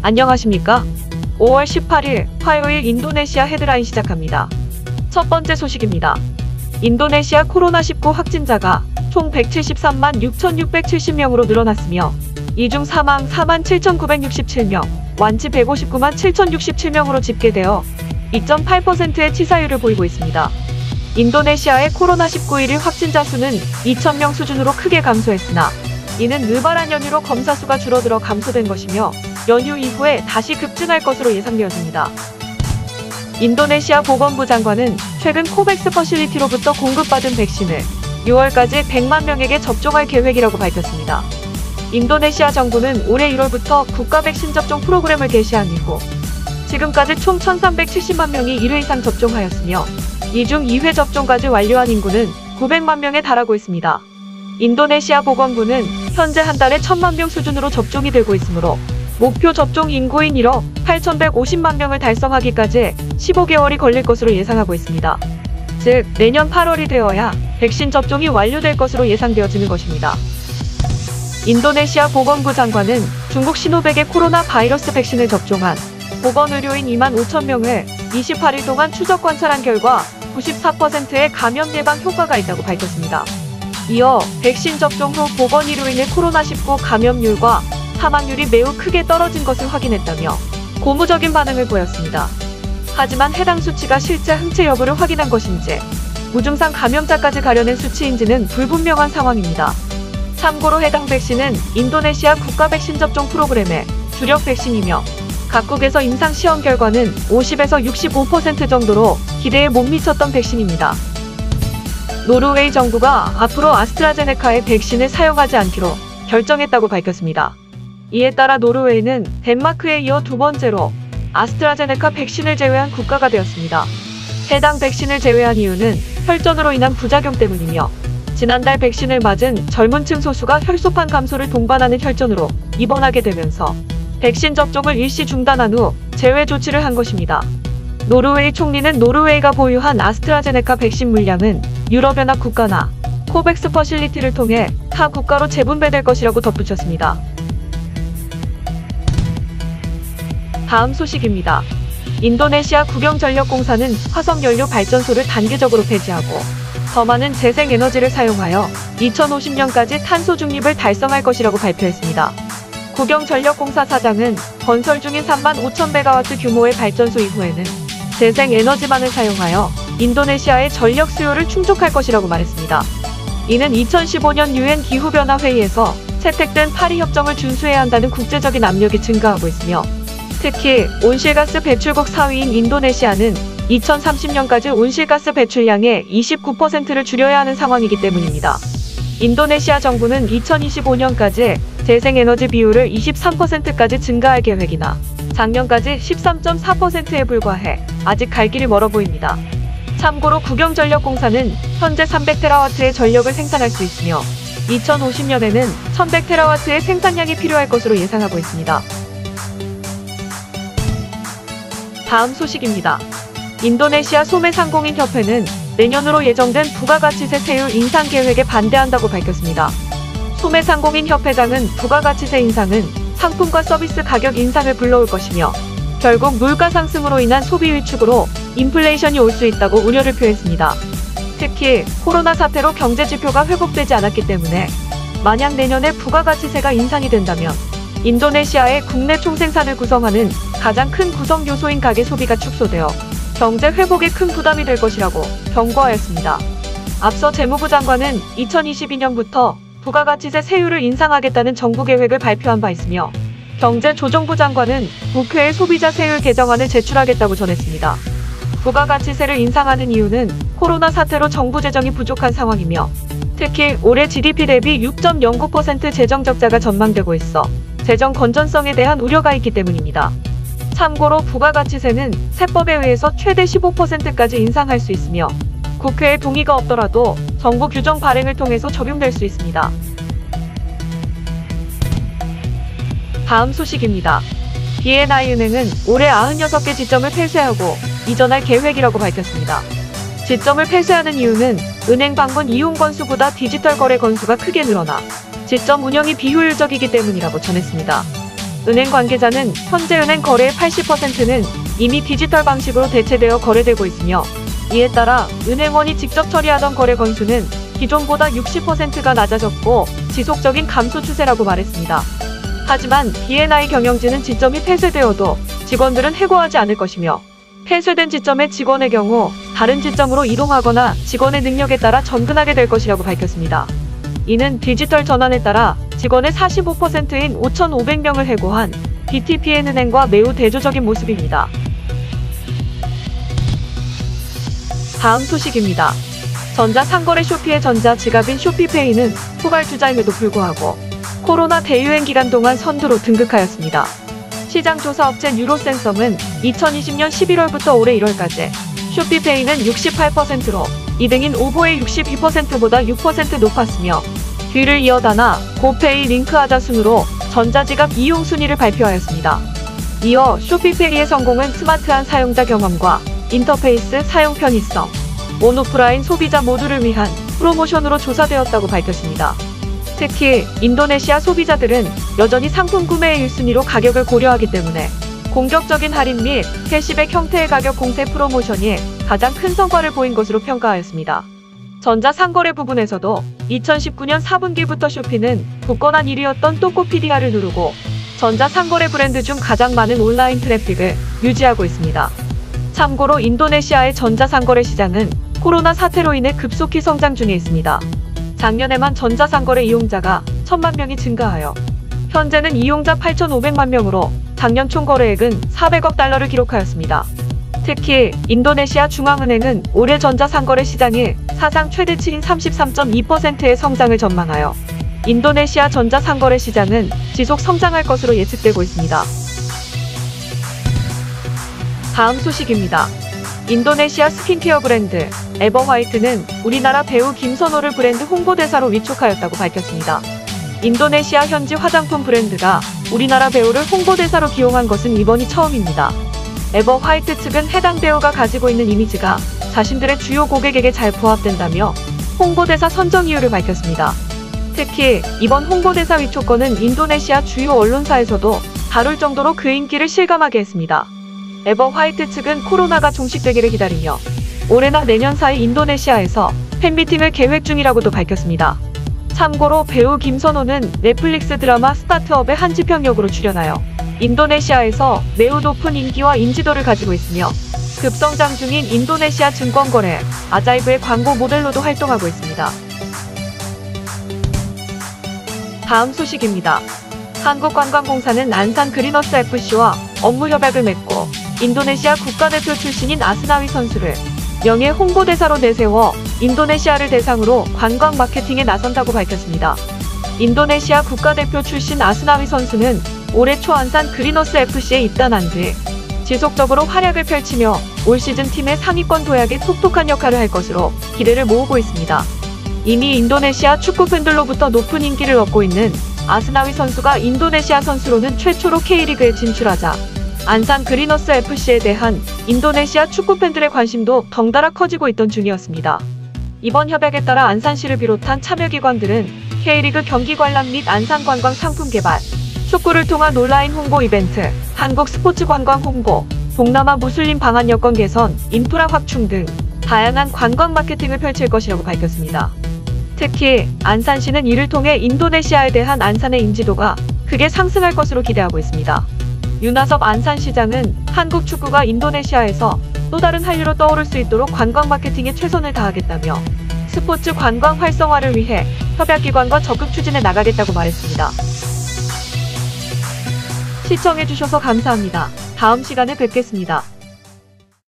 안녕하십니까? 5월 18일 화요일 인도네시아 헤드라인 시작합니다. 첫 번째 소식입니다. 인도네시아 코로나19 확진자가 총 173만 6,670명으로 늘어났으며 이 중 사망 4만 7,967명, 완치 159만 7,067명으로 집계되어 2.8%의 치사율을 보이고 있습니다. 인도네시아의 코로나19 일일 확진자 수는 2,000명 수준으로 크게 감소했으나 이는 느발한 연휴로 검사 수가 줄어들어 감소된 것이며 연휴 이후에 다시 급증할 것으로 예상되었습니다. 인도네시아 보건부 장관은 최근 코백스 퍼실리티로부터 공급받은 백신을 6월까지 100만 명에게 접종할 계획이라고 밝혔습니다. 인도네시아 정부는 올해 1월부터 국가 백신 접종 프로그램을 개시한 이후 지금까지 총 1,370만 명이 1회 이상 접종하였으며 이 중 2회 접종까지 완료한 인구는 900만 명에 달하고 있습니다. 인도네시아 보건부는 현재 한 달에 1,000만 명 수준으로 접종이 되고 있으므로 목표 접종 인구인 1억 8,150만 명을 달성하기까지 15개월이 걸릴 것으로 예상하고 있습니다. 즉, 내년 8월이 되어야 백신 접종이 완료될 것으로 예상되어지는 것입니다. 인도네시아 보건부 장관은 중국 시노백의 코로나 바이러스 백신을 접종한 보건의료인 2만 5천 명을 28일 동안 추적 관찰한 결과 94%의 감염 예방 효과가 있다고 밝혔습니다. 이어 백신 접종 후 보건의료인의 코로나19 감염률과 사망률이 매우 크게 떨어진 것을 확인했다며 고무적인 반응을 보였습니다. 하지만 해당 수치가 실제 항체 여부를 확인한 것인지 무증상 감염자까지 가려낸 수치인지는 불분명한 상황입니다. 참고로 해당 백신은 인도네시아 국가 백신 접종 프로그램의 주력 백신이며 각국에서 임상 시험 결과는 50에서 65% 정도로 기대에 못 미쳤던 백신입니다. 노르웨이 정부가 앞으로 아스트라제네카의 백신을 사용하지 않기로 결정했다고 밝혔습니다. 이에 따라 노르웨이는 덴마크에 이어 두 번째로 아스트라제네카 백신을 제외한 국가가 되었습니다. 해당 백신을 제외한 이유는 혈전으로 인한 부작용 때문이며 지난달 백신을 맞은 젊은 층 소수가 혈소판 감소를 동반하는 혈전으로 입원하게 되면서 백신 접종을 일시 중단한 후 제외 조치를 한 것입니다. 노르웨이 총리는 노르웨이가 보유한 아스트라제네카 백신 물량은 유럽연합 국가나 코백스 퍼실리티를 통해 타 국가로 재분배될 것이라고 덧붙였습니다. 다음 소식입니다. 인도네시아 국영전력공사는 화석연료 발전소를 단계적으로 폐지하고 더 많은 재생에너지를 사용하여 2050년까지 탄소 중립을 달성할 것이라고 발표했습니다. 국영전력공사 사장은 건설 중인 3만 5천 메가와트 규모의 발전소 이후에는 재생에너지만을 사용하여 인도네시아의 전력 수요를 충족할 것이라고 말했습니다. 이는 2015년 유엔 기후변화 회의에서 채택된 파리 협정을 준수해야 한다는 국제적인 압력이 증가하고 있으며 특히 온실가스 배출국 4위인 인도네시아는 2030년까지 온실가스 배출량의 29%를 줄여야 하는 상황이기 때문입니다. 인도네시아 정부는 2025년까지 재생에너지 비율을 23%까지 증가할 계획이나 작년까지 13.4%에 불과해 아직 갈 길이 멀어 보입니다. 참고로 국영전력공사는 현재 300테라와트의 전력을 생산할 수 있으며 2050년에는 1100테라와트의 생산량이 필요할 것으로 예상하고 있습니다. 다음 소식입니다. 인도네시아 소매상공인협회는 내년으로 예정된 부가가치세 세율 인상 계획에 반대한다고 밝혔습니다. 소매상공인협회장은 부가가치세 인상은 상품과 서비스 가격 인상을 불러올 것이며 결국 물가 상승으로 인한 소비 위축으로 인플레이션이 올 수 있다고 우려를 표했습니다. 특히 코로나 사태로 경제 지표가 회복되지 않았기 때문에 만약 내년에 부가가치세가 인상이 된다면 인도네시아의 국내 총생산을 구성하는 가장 큰 구성 요소인 가계 소비가 축소되어 경제 회복에 큰 부담이 될 것이라고 경고하였습니다. 앞서 재무부 장관은 2022년부터 부가가치세 세율을 인상하겠다는 정부 계획을 발표한 바 있으며 경제조정부 장관은 국회에 소비자 세율 개정안을 제출하겠다고 전했습니다. 부가가치세를 인상하는 이유는 코로나 사태로 정부 재정이 부족한 상황이며 특히 올해 GDP 대비 6.09% 재정 적자가 전망되고 있어 재정 건전성에 대한 우려가 있기 때문입니다. 참고로 부가가치세는 세법에 의해서 최대 15%까지 인상할 수 있으며 국회의 동의가 없더라도 정부 규정 발행을 통해서 적용될 수 있습니다. 다음 소식입니다. BNI은행은 올해 96개 지점을 폐쇄하고 이전할 계획이라고 밝혔습니다. 지점을 폐쇄하는 이유는 은행 방문 이용 건수보다 디지털 거래 건수가 크게 늘어나 지점 운영이 비효율적이기 때문이라고 전했습니다. 은행 관계자는 현재 은행 거래의 80%는 이미 디지털 방식으로 대체되어 거래되고 있으며, 이에 따라 은행원이 직접 처리하던 거래 건수는 기존보다 60%가 낮아졌고 지속적인 감소 추세라고 말했습니다. 하지만 B&I 경영진은 지점이 폐쇄되어도 직원들은 해고하지 않을 것이며, 폐쇄된 지점의 직원의 경우 다른 지점으로 이동하거나 직원의 능력에 따라 전근하게 될 것이라고 밝혔습니다. 이는 디지털 전환에 따라 직원의 45%인 5,500명을 해고한 BTPN은행과 매우 대조적인 모습입니다. 다음 소식입니다. 전자상거래 쇼피의 전자지갑인 쇼피페이는 후발주자임에도 불구하고 코로나 대유행 기간 동안 선두로 등극하였습니다. 시장조사업체 뉴로센섬은 2020년 11월부터 올해 1월까지 쇼피페이는 68%로 2등인 오보의 62%보다 6% 높았으며, 뒤를 이어 다나, 고페이, 링크하자 순으로 전자지갑 이용 순위를 발표하였습니다. 이어 쇼피페이의 성공은 스마트한 사용자 경험과 인터페이스 사용 편의성, 온오프라인 소비자 모두를 위한 프로모션으로 조사되었다고 밝혔습니다. 특히 인도네시아 소비자들은 여전히 상품 구매의 1순위로 가격을 고려하기 때문에 공격적인 할인 및 캐시백 형태의 가격 공세 프로모션이 가장 큰 성과를 보인 것으로 평가하였습니다. 전자상거래 부분에서도 2019년 4분기부터 쇼피는 굳건한 1위였던 또꼬피디아를 누르고 전자상거래 브랜드 중 가장 많은 온라인 트래픽을 유지하고 있습니다. 참고로 인도네시아의 전자상거래 시장은 코로나 사태로 인해 급속히 성장 중에 있습니다. 작년에만 전자상거래 이용자가 1,000만 명이 증가하여 현재는 이용자 8,500만 명으로 작년 총 거래액은 400억 달러를 기록하였습니다. 특히 인도네시아 중앙은행은 올해 전자상거래 시장이 사상 최대치인 33.2%의 성장을 전망하여 인도네시아 전자상거래 시장은 지속 성장할 것으로 예측되고 있습니다. 다음 소식입니다. 인도네시아 스킨케어 브랜드 에버화이트는 우리나라 배우 김선호를 브랜드 홍보대사로 위촉하였다고 밝혔습니다. 인도네시아 현지 화장품 브랜드가 우리나라 배우를 홍보대사로 기용한 것은 이번이 처음입니다. 에버화이트 측은 해당 배우가 가지고 있는 이미지가 자신들의 주요 고객에게 잘 부합된다며 홍보대사 선정 이유를 밝혔습니다. 특히 이번 홍보대사 위촉건은 인도네시아 주요 언론사에서도 다룰 정도로 그 인기를 실감하게 했습니다. 에버화이트 측은 코로나가 종식되기를 기다리며 올해나 내년 사이 인도네시아에서 팬미팅을 계획 중이라고도 밝혔습니다. 참고로 배우 김선호는 넷플릭스 드라마 스타트업의 한지평 역으로 출연하여 인도네시아에서 매우 높은 인기와 인지도를 가지고 있으며 급성장 중인 인도네시아 증권거래 아자이브의 광고 모델로도 활동하고 있습니다. 다음 소식입니다. 한국관광공사는 안산 그리너스 FC와 업무 협약을 맺고 인도네시아 국가대표 출신인 아스나위 선수를 명예 홍보대사로 내세워 인도네시아를 대상으로 관광 마케팅에 나선다고 밝혔습니다. 인도네시아 국가대표 출신 아스나위 선수는 올해 초 안산 그리너스 FC에 입단한 뒤 지속적으로 활약을 펼치며 올 시즌 팀의 상위권 도약에 톡톡한 역할을 할 것으로 기대를 모으고 있습니다. 이미 인도네시아 축구 팬들로부터 높은 인기를 얻고 있는 아스나위 선수가 인도네시아 선수로는 최초로 K리그에 진출하자 안산 그리너스 FC에 대한 인도네시아 축구 팬들의 관심도 덩달아 커지고 있던 중이었습니다. 이번 협약에 따라 안산시를 비롯한 참여기관들은 K리그 경기 관람 및 안산 관광 상품 개발, 축구를 통한 온라인 홍보 이벤트, 한국 스포츠 관광 홍보, 동남아 무슬림 방한 여건 개선, 인프라 확충 등 다양한 관광 마케팅을 펼칠 것이라고 밝혔습니다. 특히 안산시는 이를 통해 인도네시아에 대한 안산의 인지도가 크게 상승할 것으로 기대하고 있습니다. 윤하섭 안산시장은 한국 축구가 인도네시아에서 또 다른 한류로 떠오를 수 있도록 관광 마케팅에 최선을 다하겠다며 스포츠 관광 활성화를 위해 협약기관과 적극 추진해 나가겠다고 말했습니다. 시청해주셔서 감사합니다. 다음 시간에 뵙겠습니다.